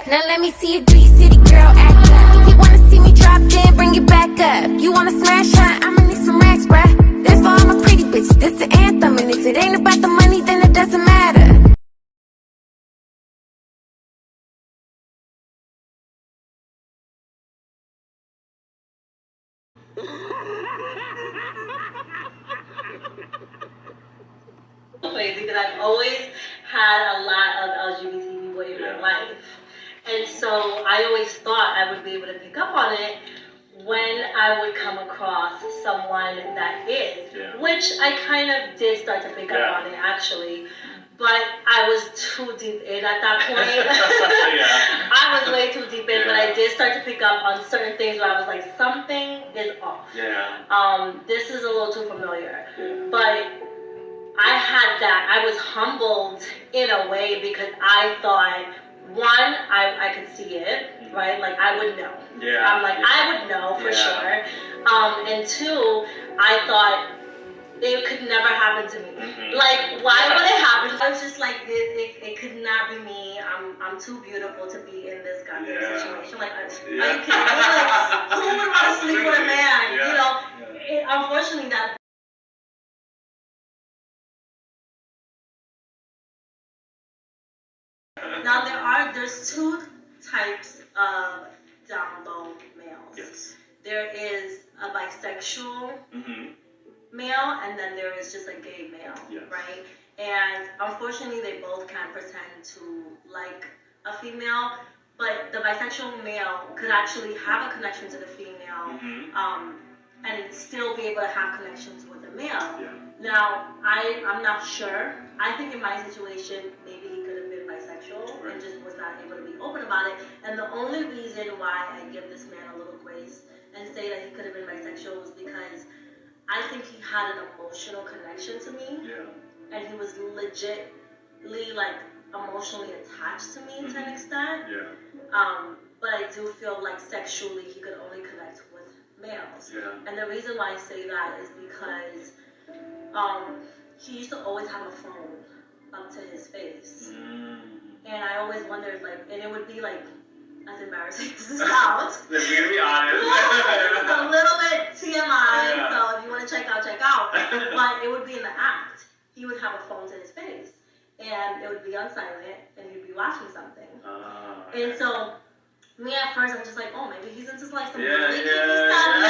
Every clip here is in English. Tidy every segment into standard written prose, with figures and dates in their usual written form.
Now let me see you do your city girl act up. You wanna see me drop, then bring it back up. You wanna smash, huh? I'ma need some racks, bruh. This for all my pretty bitches, this the anthem. And if it ain't about the money, then it doesn't matter. Crazy because I've always had a lot of LGBT people in my life, and so I always thought I would be able to pick up on it when I would come across someone that is, which I kind of did start to pick up on it actually, but I was too deep in at that point. I was way too deep in, but I did start to pick up on certain things where I was like, something is off. This is a little too familiar, but I had that. I was humbled in a way because I thought, one, I could see it, right? Like, I would know. I'm like, I would know for sure. And two, I thought it could never happen to me. Like, why would it happen? I was just like, it could not be me. I'm too beautiful to be in this goddamn situation. Like, are you kidding me? Like, who would want to sleep with a man? You know, unfortunately, that. Now there's two types of down low males. There is a bisexual male, and then there is just a gay male, right? And unfortunately, they both can pretend to like a female, but the bisexual male could actually have a connection to the female, and still be able to have connections with the male. Now, I'm not sure. I think in my situation, maybe he could have been bisexual and just was not able to be open about it. And the only reason why I give this man a little grace and say that he could have been bisexual was because I think he had an emotional connection to me. And he was legitly, like, emotionally attached to me to an extent. But I do feel like sexually he could only connect with males. And the reason why I say that is because he used to always have a phone up to his face. And I always wondered, like, and it would be like, as embarrassing as it sounds. We're gonna be honest. It's a little bit TMI, so if you want to check out. But it would be in the act. He would have a phone to his face, and it would be on silent, and he'd be watching something. And so, me at first, I'm just like, oh, maybe he's into like some really kinky stuff.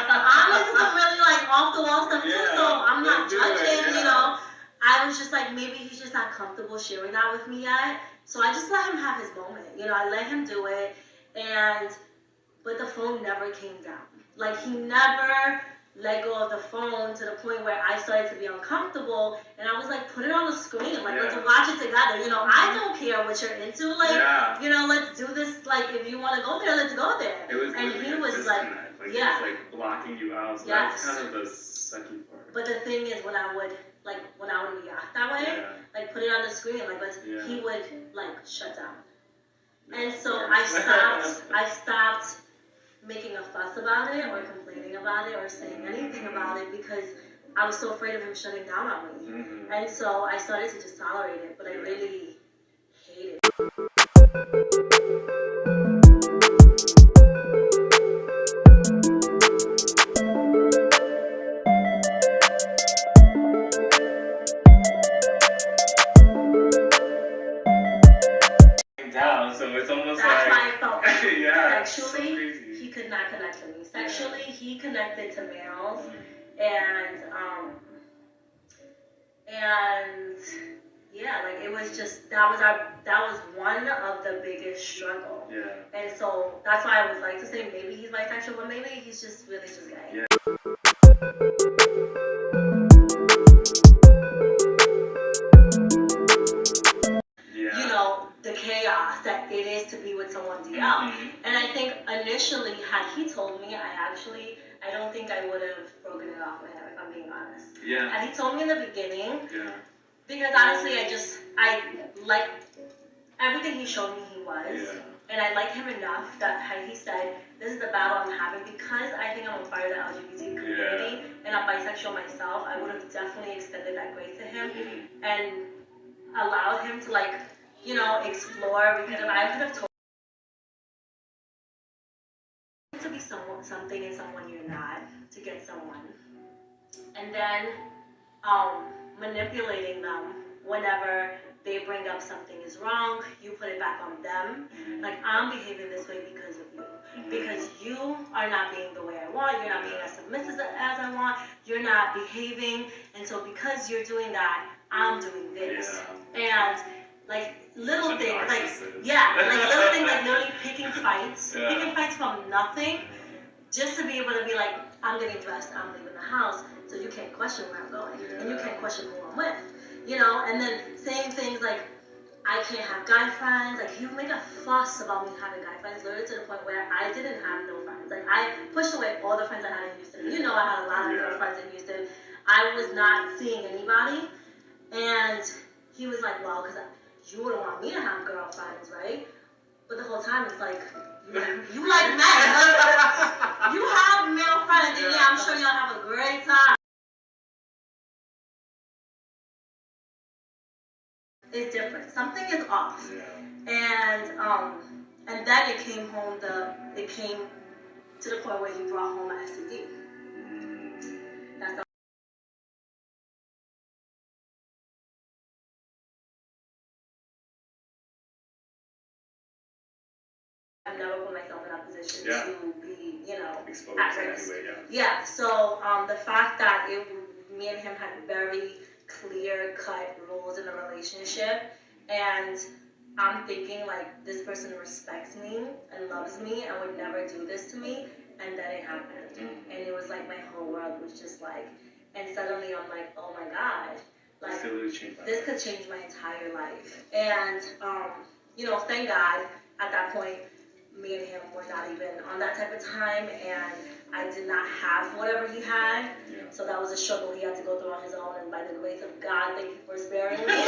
But I'm into some really like off the wall stuff too, so I'm not judging, you know. I was just like, maybe he's just not comfortable sharing that with me yet. So I just let him have his moment. You know, I let him do it, but the phone never came down. Like, he never let go of the phone to the point where I started to be uncomfortable, and I was like, put it on the screen, like, let's watch it together. You know, I don't care what you're into, like, you know, let's do this, like, if you want to go there, let's go there. And he was like, he was like blocking you out, so that's kind of the sucky part. But the thing is, when I would react that way, like, put it on the screen, like, he would, like, shut down. And so I stopped making a fuss about it or complaining about it or saying anything about it because I was so afraid of him shutting down on me. And so I started to just tolerate it, but I really hate it. So it's almost that's why I felt sexually, so he could not connect to me. Sexually, he connected to males, and yeah, like, it was just that was one of the biggest struggle. And so that's why I would like to say maybe he's bisexual, but maybe he's just really just gay. You know, the chaos that it is to be with someone DL. And I think initially, had he told me, I don't think I would have broken it off with him, if I'm being honest. Had he told me in the beginning, because honestly, I like everything he showed me he was. And I like him enough that had he said, this is the battle I'm having, because I think I'm a part of the LGBT community, and I'm bisexual myself, I would have definitely extended that grace to him, and allowed him to, like, you know, explore, because I could have told something in someone you're not to get someone. And then manipulating them whenever they bring up something is wrong, you put it back on them. Like, I'm behaving this way because of you. Because you are not being the way I want, you're not being as submissive as I want, you're not behaving, and so because you're doing that, I'm doing this. And like little things, like little things like literally picking fights from nothing, just to be able to be like, I'm getting dressed, I'm leaving the house, so you can't question where I'm going, and you can't question who I'm with, you know. And then saying things like, I can't have guy friends. Like, he would make a fuss about me having guy friends, literally to the point where I didn't have no friends. Like, I pushed away all the friends I had in Houston. You know, I had a lot of girl friends in Houston. I was not seeing anybody, and he was like, well, because you wouldn't want me to have girl friends, right? But the whole time it's like, you like men. You have male friends, and yeah, I'm sure y'all have a great time. It's different. Something is off. And then it came to the point where he brought home an STD. That's I've never put myself in that position to be, you know, exposed at risk. Anyway, So the fact that me and him had very clear-cut rules in a relationship, and I'm thinking like, this person respects me and loves me and would never do this to me, and then it happened. And it was like my whole world was just like, and suddenly I'm like, oh my God, like this could change my entire life. And you know, thank God at that point, me and him were not even on that type of time, and I did not have whatever he had. So that was a struggle he had to go through on his own, and by the grace of God, thank you for sparing me. Because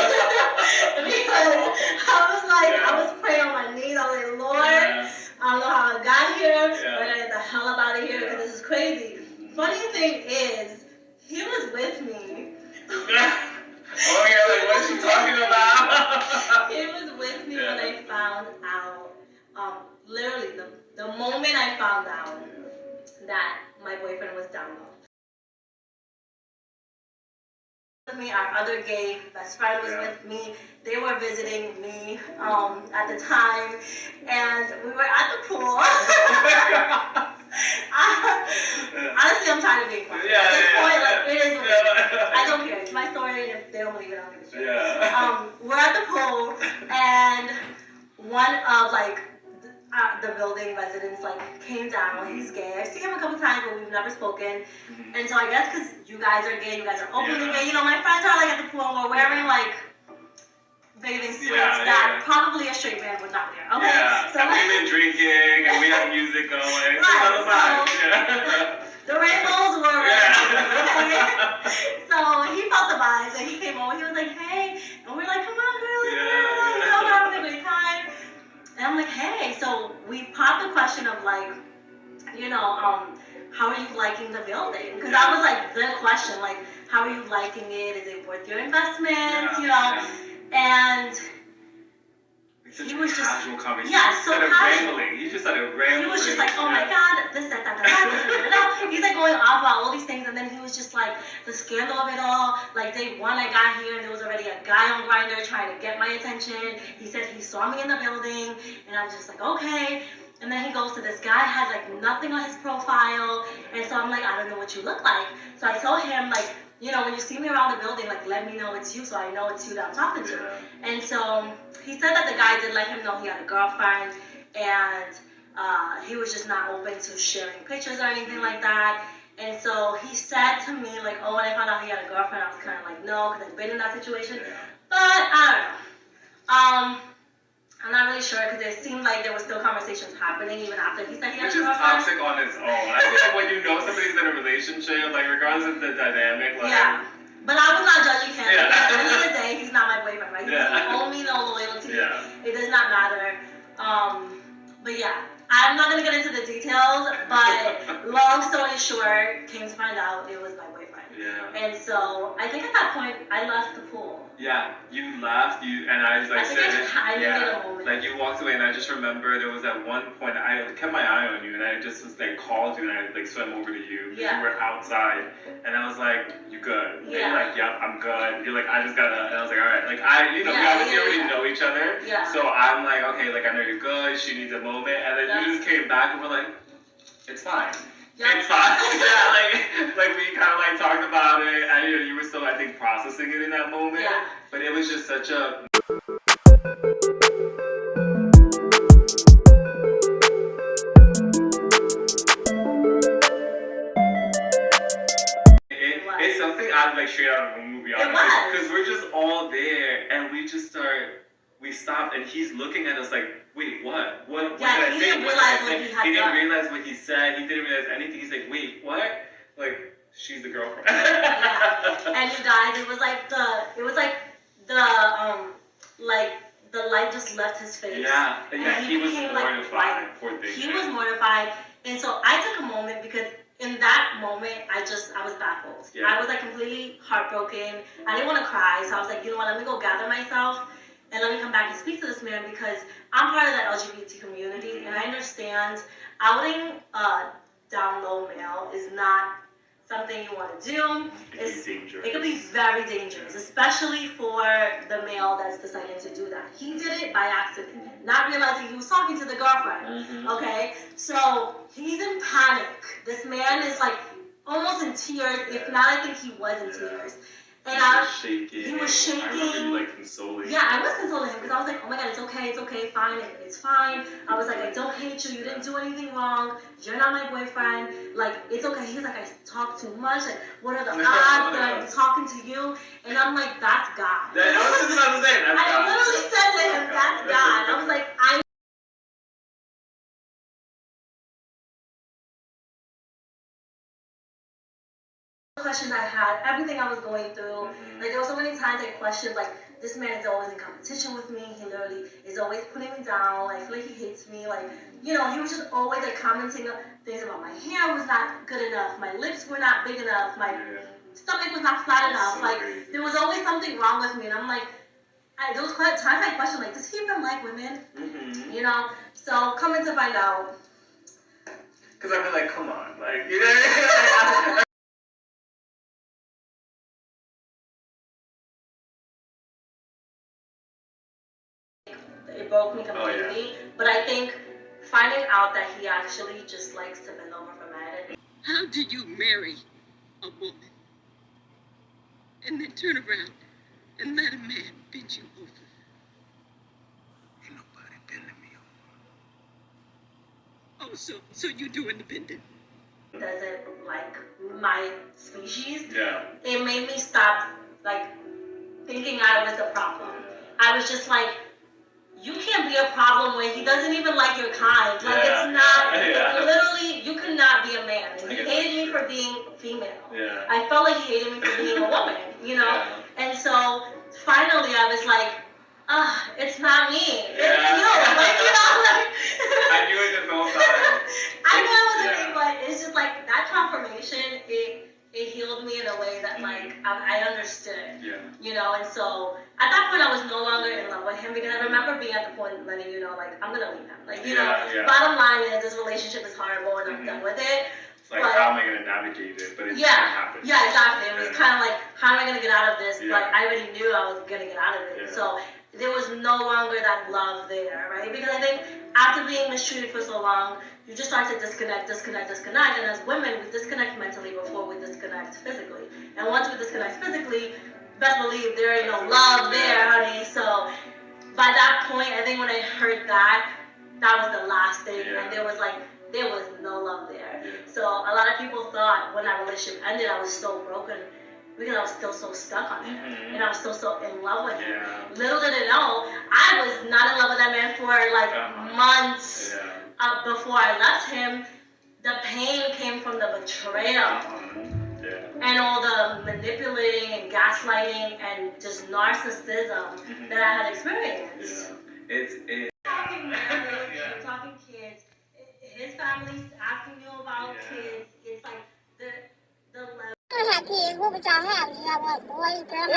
I was praying on my knees. I was like, Lord, I don't know how I got here, but I gotta get the hell up out of here because this is crazy. Funny thing is, he was with me. Oh yeah, like what's she talking about? He was with me when I found out. Literally, the moment I found out that my boyfriend was down low. Our other gay best friend was with me. They were visiting me at the time, and we were at the pool. Honestly, I'm tired of being quiet. At this point, like, it is what it is. I don't care. It's my story, and if they don't believe it, I don't give a shit. We're at the pool, and one of the building residents came down. He's gay. I've seen him a couple times, but we've never spoken. And so I guess because you guys are gay, you guys are openly gay. You know, my friends are at the pool and we're wearing bathing suits that probably a straight man would not wear. Okay. So and we've been drinking and we have music going. The rainbows were okay. So he felt the vibes and he came over. He was like, hey, and we're like, come on, girl, we're having a great time. And I'm like, hey, so we popped the question of how are you liking the building? Because that was the question, how are you liking it? Is it worth your investment? And he was just casual conversation. So casual. He just started rambling. He was just like, oh my God, this, that, that. He's going off about all these things, and then he was just the scandal of it all. Day one, I got here, and there was already a guy on Grindr trying to get my attention. He said he saw me in the building, and I was just like, okay. And then he goes to this guy, has nothing on his profile, and so I'm like, I don't know what you look like. So I told him when you see me around the building, let me know it's you, so I know it's you that I'm talking to. And so he said that the guy did let him know he had a girlfriend, and he was just not open to sharing pictures or anything like that. And so he said to me, oh, when I found out he had a girlfriend, I was kind of no, because I've been in that situation. But I don't know. I'm not really sure, because it seemed like there were still conversations happening even after he said he had a girlfriend. Which is toxic on its own. I feel when you know somebody's in a relationship, regardless of the dynamic, But I was not judging him. Because at the end of the day, he's not my boyfriend, right? He owe me no loyalty. It does not matter. But I'm not going to get into the details, but long story short, came to find out it was my boyfriend. Yeah. And so I think at that point I left the pool. Yeah, you left, and I was like, I needed a moment. Like you walked away, and I just remember there was at one point I kept my eye on you, and I just was like called you, and I like swam over to you. Yeah. You were outside, and I was like, "You good?" And Yeah. you're like, "Yep, I'm good." You're like, "I just gotta," and I was like, "All right." Like we obviously already know each other. Yeah. So I'm like, "Okay, like I know you're good." She needs a moment, and then you just came back, and we're like, "It's fine." Yep. It's fine. Yeah, like we kind of like talked about it. And you were still, I think, processing it in that moment. Yeah. But it was just such a. It's something I'd like straight out of a movie. Honestly, because we're just all there, and we just start. We stopped, and he's looking at us like, wait, what? What did I say? He didn't realize what he said. He didn't realize anything. He's like, wait, what? Like, she's the girlfriend. Yeah. And you guys, it was like the light just left his face. Yeah, and he was mortified. Like, poor thing. He was mortified, and so I took a moment because in that moment, I was baffled. Yeah. I was like completely heartbroken. I didn't want to cry, so I was like, you know what? Let me go gather myself. And let me come back and speak to this man because I'm part of that LGBT community, and I understand outing a down low male is not something you want to do. It's dangerous. It could be very dangerous, especially for the male that's deciding to do that. He did it by accident, not realizing he was talking to the girlfriend. Mm-hmm. Okay, so he's in panic. This man is like almost in tears. If not, I think he was in tears. And he was shaking. I remember you like consoling. Yeah, I was consoling him because I was like, oh my God, it's okay, fine, it's fine. I was like, I don't hate you, you didn't do anything wrong, you're not my boyfriend, like, it's okay. He was like, I talk too much, like, what are the odds that I'm talking to you? And I'm like, that's God. I was just about to say, that's God. I literally said to him, that's God. I was like, questions I had, everything I was going through. Like there were so many times I questioned, like this man is always in competition with me. He literally is always putting me down. Like I feel like he hates me. Like he was just always like commenting things about my hair was not good enough, my lips were not big enough, my stomach was not flat enough. So like crazy. There was always something wrong with me, and I'm like, there was times I questioned, like, does he even like women? Mm-hmm. So coming to find out. Because I'd be like, come on, like It broke me completely. Oh, yeah. But I think finding out that he actually just likes to bend over for men. How do you marry a woman and then turn around and let a man bend you over? Ain't nobody bending me over. Oh, so you doing the bending? Doesn't like my species. Yeah. It made me stop like thinking I was the problem. I was just like, you can't be a problem when he doesn't even like your kind. Like it's not. It's literally, you could not be a man. And he hated me for being female. Yeah. I felt like he hated me for being a woman. Yeah. And so finally, I was like, it's not me. It's you. Like I knew it this whole time. I knew it wasn't me, but it's just like that confirmation. It healed me in a way that like I understood. Yeah. And so at that point I was no longer in love with him because I remember being at the point letting you know like I'm gonna leave him. Like bottom line is this relationship is horrible and I'm done with it. It's like how am I gonna navigate it? But it's gonna happen. Yeah, exactly. It was kind of like how am I gonna get out of this? Yeah. But I already knew I was gonna get out of it. Yeah. So there was no longer that love there, right? Because I think after being mistreated for so long, you just start to disconnect. And as women, we disconnect mentally before we disconnect physically. And once we disconnect physically, best believe there ain't no love there, honey. So by that point, I think when I heard that was the last thing. And there was no love there. So a lot of people thought when that relationship ended, I was so broken because I was still so stuck on him. And I was still so in love with him. Little did I know, I was not in love with that man for like months. Before I left him, the pain came from the betrayal and all the manipulating and gaslighting and just narcissism that I had experienced. It's Talking marriage, talking kids, his family's asking you about kids. It's like the level. what y'all have. You got what, boy, girl?